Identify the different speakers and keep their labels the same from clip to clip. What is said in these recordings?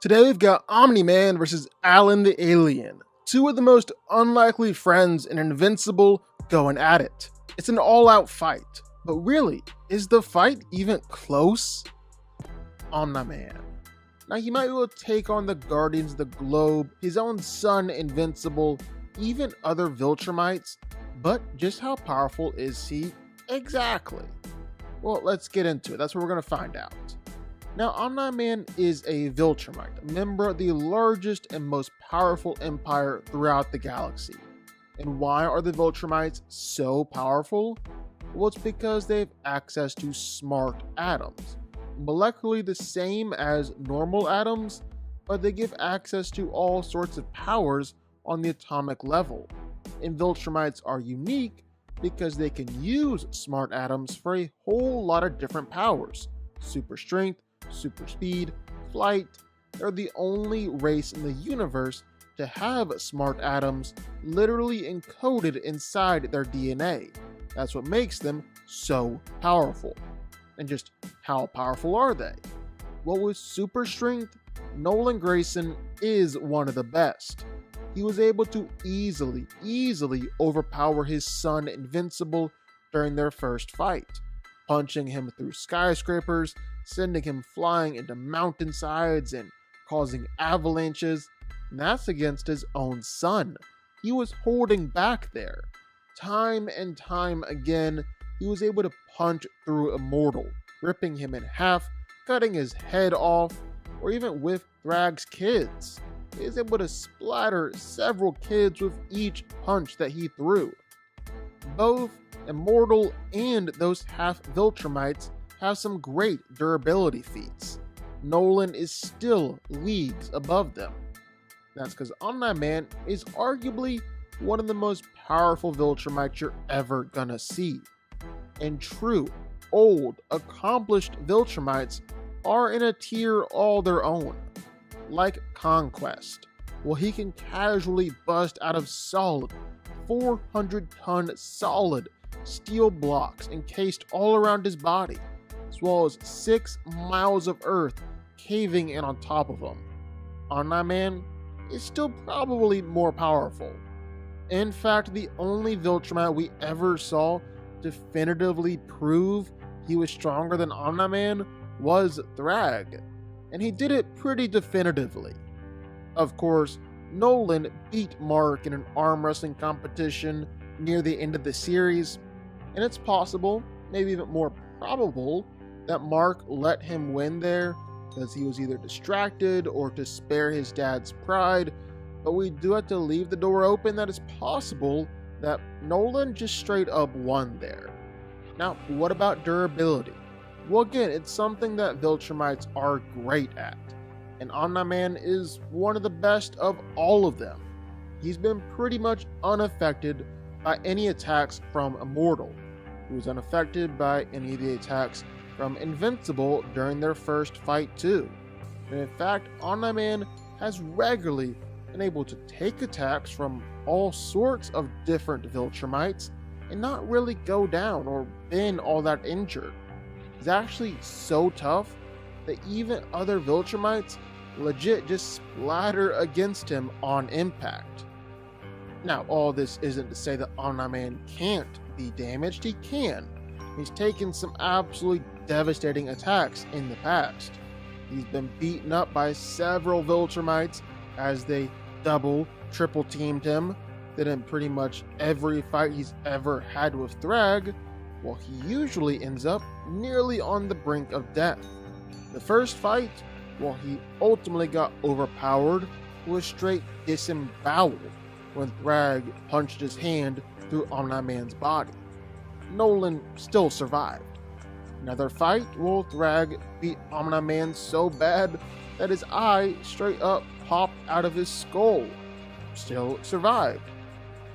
Speaker 1: Today we've got Omni-Man versus Alan the Alien. Two of the most unlikely friends in Invincible going at it. It's an all-out fight. But really, is the fight even close? Omni-Man. Now he might be able to take on the Guardians of the Globe, his own son Invincible, even other Viltrumites, but just how powerful is he exactly? Well, let's get into it. That's what we're going to find out. Now, Omni-Man is a Viltrumite, a member of the largest and most powerful empire throughout the galaxy. And why are the Viltrumites so powerful? Well, it's because they have access to smart atoms, molecularly the same as normal atoms, but they give access to all sorts of powers on the atomic level. And Viltrumites are unique because they can use smart atoms for a whole lot of different powers. Super strength, super speed, flight. They're the only race in the universe to have smart atoms literally encoded inside their DNA. That's what makes them so powerful. And just how powerful are they? Well, with super strength, Nolan Grayson is one of the best. He was able to easily overpower his son Invincible during their first fight, punching him through skyscrapers, sending him flying into mountainsides and causing avalanches. And that's against his own son. He was holding back there. Time and time again, he was able to punch through Immortal, ripping him in half, cutting his head off, or even with Thrag's kids. He was able to splatter several kids with each punch that he threw. Both Immortal and those half Viltrumites have some great durability feats. Nolan is still leagues above them. That's because Omni-Man is arguably one of the most powerful Viltrumites you're ever gonna see. And true, old, accomplished Viltrumites are in a tier all their own. Like Conquest. Well, he can casually bust out of solid 400-ton solid steel blocks encased all around his body, as well as 6 miles of earth caving in on top of him. Omni-Man is still probably more powerful. In fact, the only Viltrumite we ever saw definitively prove he was stronger than Omni-Man was Thrag, and he did it pretty definitively. Of course, Nolan beat Mark in an arm wrestling competition near the end of the series, and it's possible, maybe even more probable, that Mark let him win there because he was either distracted or to spare his dad's pride, but we do have to leave the door open that it's possible that Nolan just straight up won there. Now, what about durability? Well, again, it's something that Viltrumites are great at, and Omni-Man is one of the best of all of them. He's been pretty much unaffected by any attacks from Immortal. He was unaffected by any of the attacks from Invincible during their first fight too. And in fact, Omni-Man has regularly been able to take attacks from all sorts of different Viltrumites and not really go down or been all that injured. He's actually so tough that even other Viltrumites legit just splatter against him on impact. Now, all this isn't to say that Omni-Man can't be damaged. He can. He's taken some absolutely devastating attacks in the past. He's been beaten up by several Viltrumites as they double, triple teamed him. Then in pretty much every fight he's ever had with Thrag, well, he usually ends up nearly on the brink of death. The first fight, well, he ultimately got overpowered, was straight disemboweled when Thrag punched his hand through Omni-Man's body. Nolan still survived. Another fight, well, Thrag beat Omni-Man so bad that his eye straight up popped out of his skull. Still survived.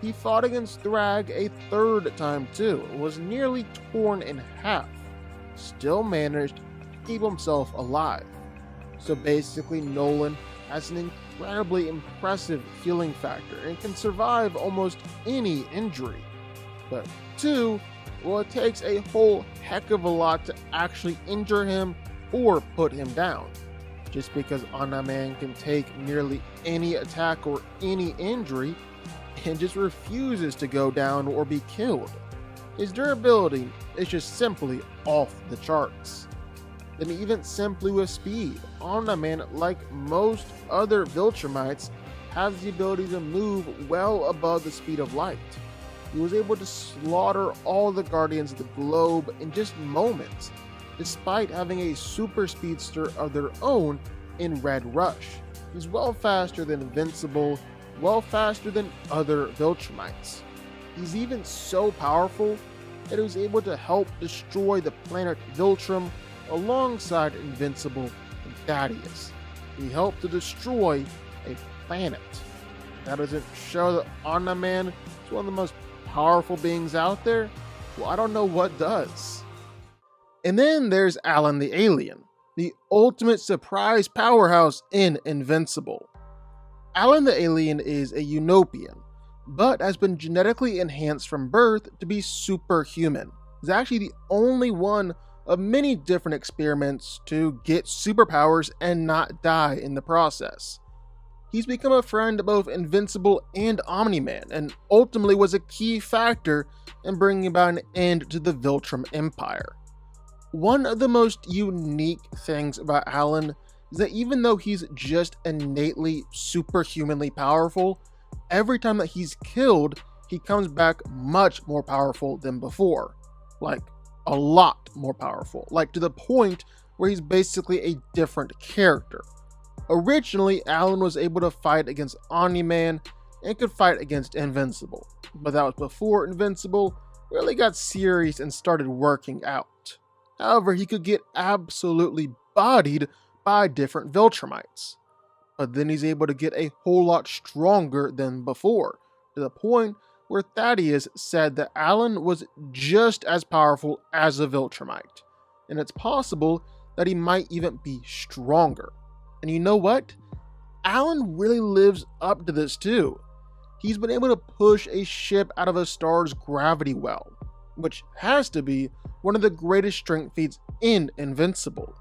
Speaker 1: He fought against Thrag a third time too, and was nearly torn in half. Still managed to keep himself alive. So basically, Nolan has an incredibly impressive healing factor and can survive almost any injury. But 2, well, it takes a whole heck of a lot to actually injure him or put him down. just because Omni-Man can take nearly any attack or any injury and just refuses to go down or be killed. His durability is just simply off the charts. Then even simply with speed, Omni-Man, like most other Viltrumites, has the ability to move well above the speed of light. He was able to slaughter all the Guardians of the Globe in just moments, despite having a super speedster of their own in Red Rush. He's well faster than Invincible, well faster than other Viltrumites. He's even so powerful that he was able to help destroy the planet Viltrum alongside Invincible and Thaddeus. He helped to destroy a planet. That doesn't show that Omni-Man is one of the most powerful beings out there? Well, I don't know what does. And then there's Alan the Alien, the ultimate surprise powerhouse in Invincible. Alan the Alien is a Utopian, but has been genetically enhanced from birth to be superhuman. He's actually the only one of many different experiments to get superpowers and not die in the process. He's become a friend of both Invincible and Omni-Man, and ultimately was a key factor in bringing about an end to the Viltrum Empire. One of the most unique things about Alan is that even though he's just innately superhumanly powerful, every time that he's killed, he comes back much more powerful than before. Like, a lot more powerful. Like, to the point where he's basically a different character. Originally, Alan was able to fight against Omni-Man and could fight against Invincible, but that was before Invincible really got serious and started working out. However, he could get absolutely bodied by different Viltrumites, but then he's able to get a whole lot stronger than before, to the point where Thaddeus said that Alan was just as powerful as a Viltrumite, and it's possible that he might even be stronger. And you know what? Alan really lives up to this too. He's been able to push a ship out of a star's gravity well, which has to be one of the greatest strength feats in Invincible.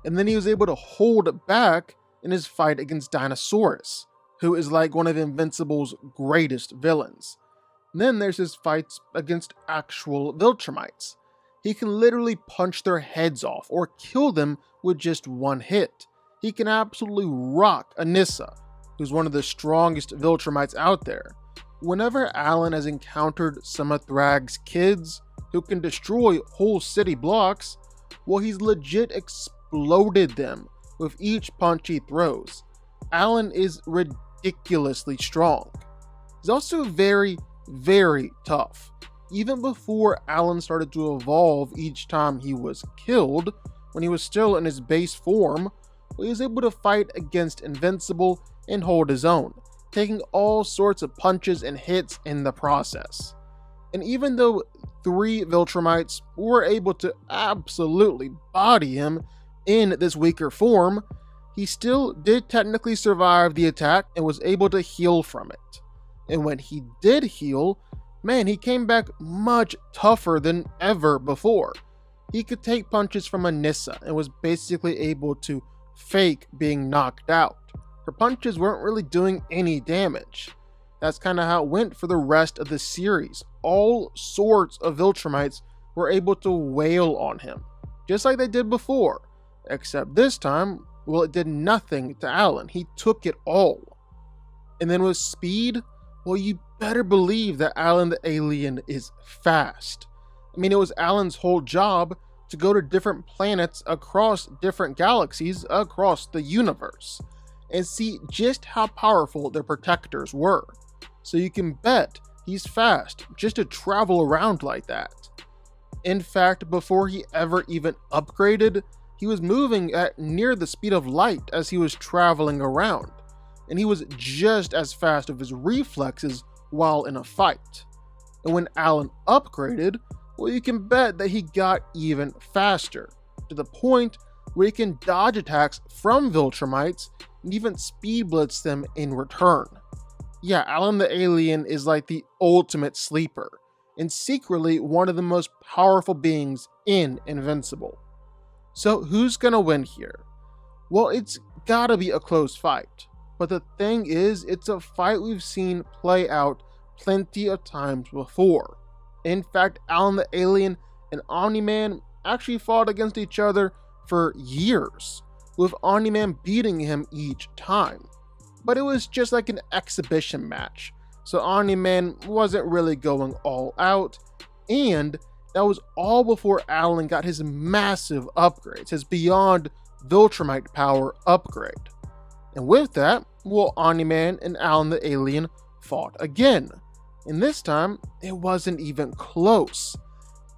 Speaker 1: And then he was able to hold back in his fight against Dinosaurus, who is like one of Invincible's greatest villains. And then there's his fights against actual Viltrumites. He can literally punch their heads off or kill them with just one hit. He can absolutely rock Anissa, who's one of the strongest Viltrumites out there. Whenever Alan has encountered some of Thrag's kids, who can destroy whole city blocks, well, he's legit exploded them with each punch he throws. Alan is ridiculously strong. He's also very, very tough. Even before Alan started to evolve each time he was killed, when he was still in his base form, he was able to fight against Invincible and hold his own, taking all sorts of punches and hits in the process. And even though 3 Viltrumites were able to absolutely body him in this weaker form, he still did technically survive the attack and was able to heal from it. And when he did heal, man, he came back much tougher than ever before. He could take punches from Anissa and was basically able to fake being knocked out. Her punches weren't really doing any damage. That's kind of how it went for the rest of the series. All sorts of Viltrumites were able to wail on him, just like they did before. Except this time, well, it did nothing to Alan. He took it all. And then with speed, well, you better believe that Alan the Alien is fast. I mean, it was Alan's whole job to go to different planets across different galaxies across the universe and see just how powerful their protectors were. So you can bet he's fast just to travel around like that. In fact, before he ever even upgraded, he was moving at near the speed of light as he was traveling around, and he was just as fast with his reflexes while in a fight. And when Alan upgraded, well, you can bet that he got even faster, to the point where he can dodge attacks from Viltrumites and even speed blitz them in return. Yeah, Alan the Alien is like the ultimate sleeper, and secretly one of the most powerful beings in Invincible. So who's gonna win here? Well, it's gotta be a close fight. But the thing is, it's a fight we've seen play out plenty of times before. In fact, Alan the Alien and Omni-Man actually fought against each other for years, with Omni-Man beating him each time. But it was just like an exhibition match, so Omni-Man wasn't really going all out, and that was all before Alan got his massive upgrades, his beyond Viltrumite power upgrade. And with that, well, Omni-Man and Alan the Alien fought again, and this time it wasn't even close.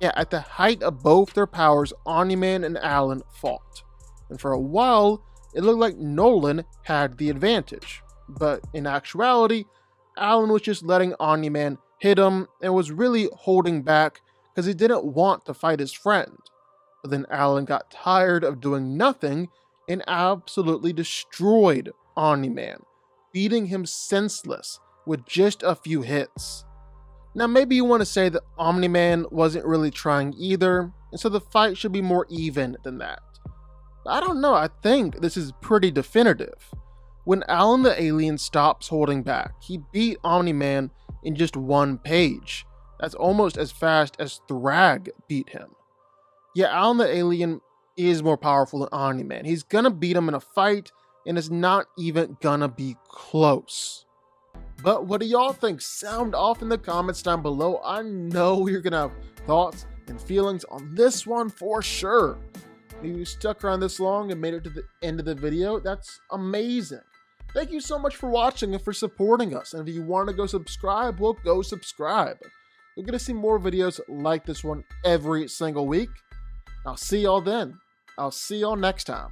Speaker 1: Yeah, at the height of both their powers, Omni-Man and Alan fought, and for a while it looked like Nolan had the advantage, but in actuality, Alan was just letting Omni-Man hit him and was really holding back because he didn't want to fight his friend. But then Alan got tired of doing nothing and absolutely destroyed Omni-Man, beating him senseless with just a few hits. Now maybe you want to say that Omni-Man wasn't really trying either, and so the fight should be more even than that. But I don't know, I think this is pretty definitive. When Alan the Alien stops holding back, he beat Omni-Man in just one page. That's almost as fast as Thrag beat him. Yeah, Alan the Alien is more powerful than Omni-Man. He's gonna beat him in a fight, and it's not even gonna be close. But what do y'all think? Sound off in the comments down below. I know you're gonna have thoughts and feelings on this one for sure. If you stuck around this long and made it to the end of the video, that's amazing. Thank you so much for watching and for supporting us. And if you want to go subscribe, well, go subscribe. You're going to see more videos like this one every single week. I'll see y'all then. I'll see y'all next time.